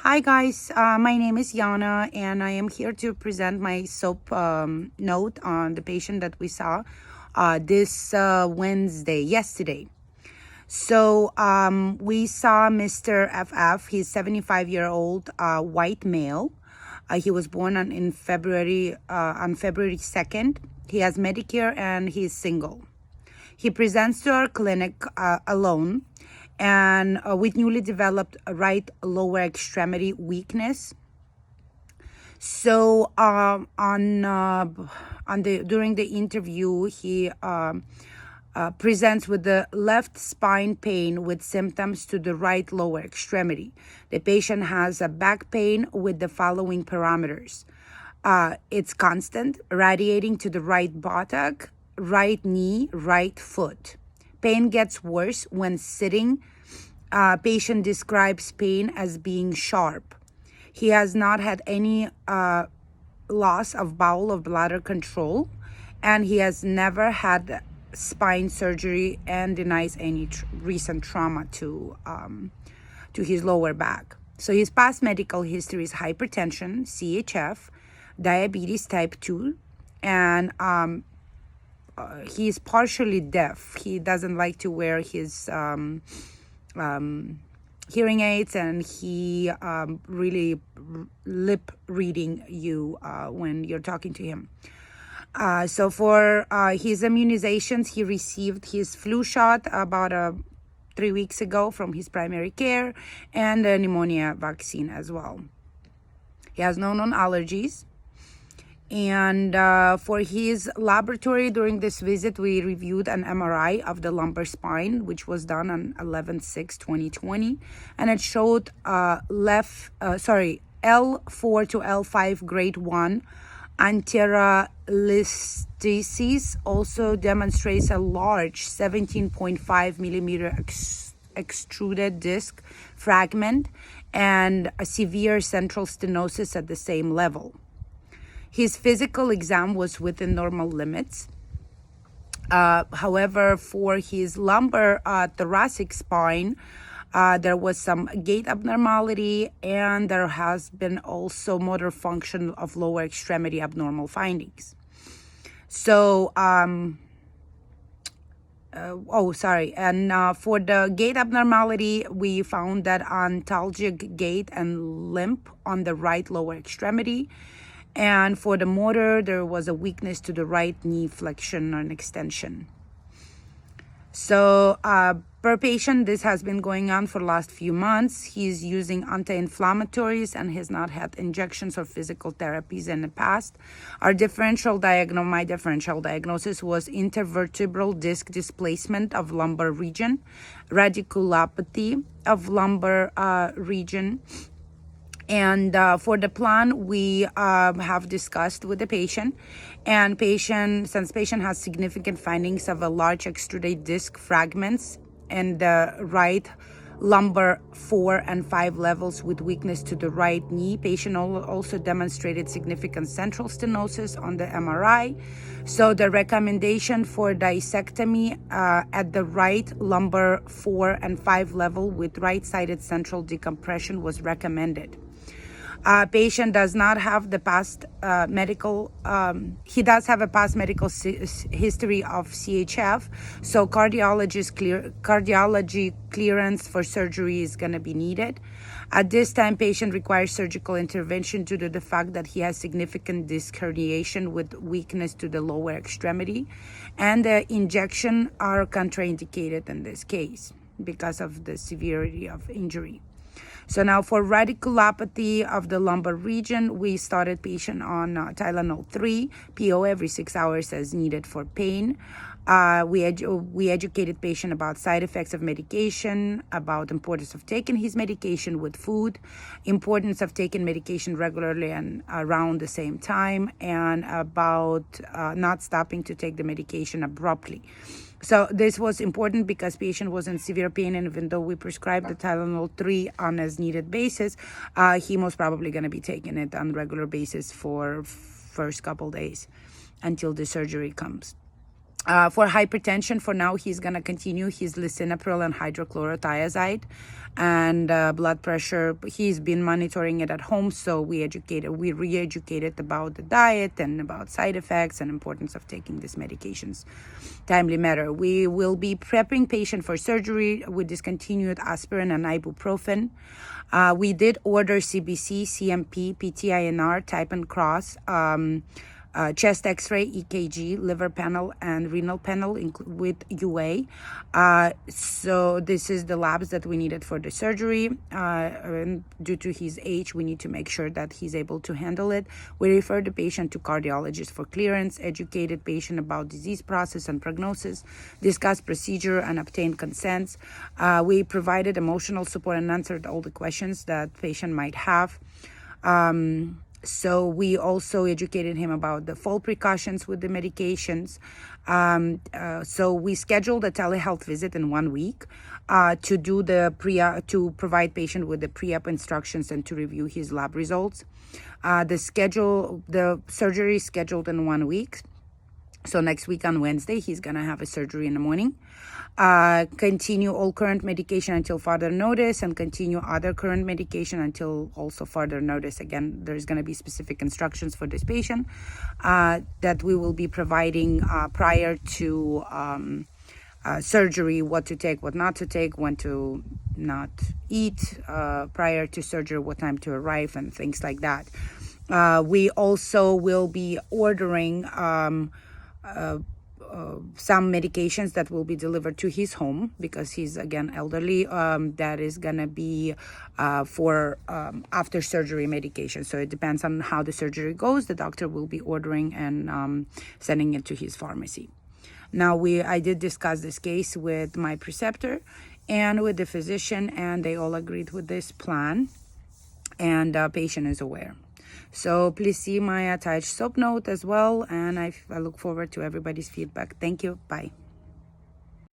Hi guys, my name is Yana and I am here to present my SOAP note on the patient that we saw this yesterday. So we saw Mr. FF. He's 75-year-old white male. He was born on February 2nd. He has Medicare and he's single. He presents to our clinic alone and with newly developed right lower extremity weakness. So during the interview, he presents with the left spine pain with symptoms to the right lower extremity. The patient has a back pain with the following parameters. It's constant, radiating to the right buttock, right knee, right foot. Pain gets worse when sitting. Patient describes pain as being sharp. He has not had any loss of bowel or bladder control, and he has never had spine surgery and denies any recent trauma to his lower back. So his past medical history is hypertension, CHF, diabetes type 2, and he is partially deaf. He doesn't like to wear his hearing aids, and he really lip reading you when you're talking to him. So for his immunizations, he received his flu shot about 3 weeks ago from his primary care, and the pneumonia vaccine as well. He has no known allergies. And for his laboratory during this visit, we reviewed an MRI of the lumbar spine, which was done on 11/6/2020, and it showed L4 to L5 grade 1 anterolisthesis. Also demonstrates a large 17.5 millimeter extruded disc fragment and a severe central stenosis at the same level. His physical exam was within normal limits. However, for his lumbar thoracic spine, there was some gait abnormality, and there has been also motor function of lower extremity abnormal findings. So, and for the gait abnormality, we found that antalgic gait and limp on the right lower extremity. And for the motor, there was a weakness to the right knee flexion and extension. So per patient, this has been going on for the last few months. He's using anti-inflammatories and has not had injections or physical therapies in the past. My differential diagnosis was intervertebral disc displacement of lumbar region, radiculopathy of lumbar region. And for the plan, we have discussed with the patient, and since patient has significant findings of a large extruded disc fragments in the right lumbar 4 and 5 levels with weakness to the right knee. Patient also demonstrated significant central stenosis on the MRI. So the recommendation for disectomy at the right lumbar 4 and 5 level with right-sided central decompression was recommended. Patient does not have the past medical, he does have a past medical history of CHF, so cardiology clearance for surgery is going to be needed. At this time, patient requires surgical intervention due to the fact that he has significant disc herniation with weakness to the lower extremity, and the injection are contraindicated in this case because of the severity of injury. So now for radiculopathy of the lumbar region, we started patient on Tylenol 3, PO every 6 hours as needed for pain. We educated patient about side effects of medication, about importance of taking his medication with food, importance of taking medication regularly and around the same time, and about not stopping to take the medication abruptly. So this was important because patient was in severe pain, and even though we prescribed the Tylenol 3 on as needed basis, he most probably going to be taking it on regular basis for first couple days until the surgery comes. For hypertension, for now, he's going to continue his lisinopril and hydrochlorothiazide. And blood pressure, he's been monitoring it at home, so we re-educated about the diet and about side effects and importance of taking these medications. Timely matter. We will be prepping patient for surgery with discontinued aspirin and ibuprofen. We did order CBC, CMP, PTINR, type and cross, chest x-ray, EKG, liver panel, and renal panel with UA. So this is the labs that we needed for the surgery. And due to his age, we need to make sure that he's able to handle it. We refer the patient to cardiologist for clearance, educated patient about disease process and prognosis, discuss procedure and obtain consents. We provided emotional support and answered all the questions that patient might have. So we also educated him about the fall precautions with the medications. So we scheduled a telehealth visit in 1 week to do to provide patient with the pre-op instructions and to review his lab results. The surgery is scheduled in 1 week. So next week on Wednesday, he's going to have a surgery in the morning. Continue all current medication until further notice, and continue other current medication until also further notice. Again, there's going to be specific instructions for this patient that we will be providing prior to surgery, what to take, what not to take, when to not eat prior to surgery, what time to arrive, and things like that. We also will be ordering some medications that will be delivered to his home because he's, again, elderly. That is going to be for after surgery medication. So it depends on how the surgery goes. The doctor will be ordering and sending it to his pharmacy. Now, I did discuss this case with my preceptor and with the physician, and they all agreed with this plan, and patient is aware. So please see my attached SOAP note as well, and I look forward to everybody's feedback. Thank you. Bye.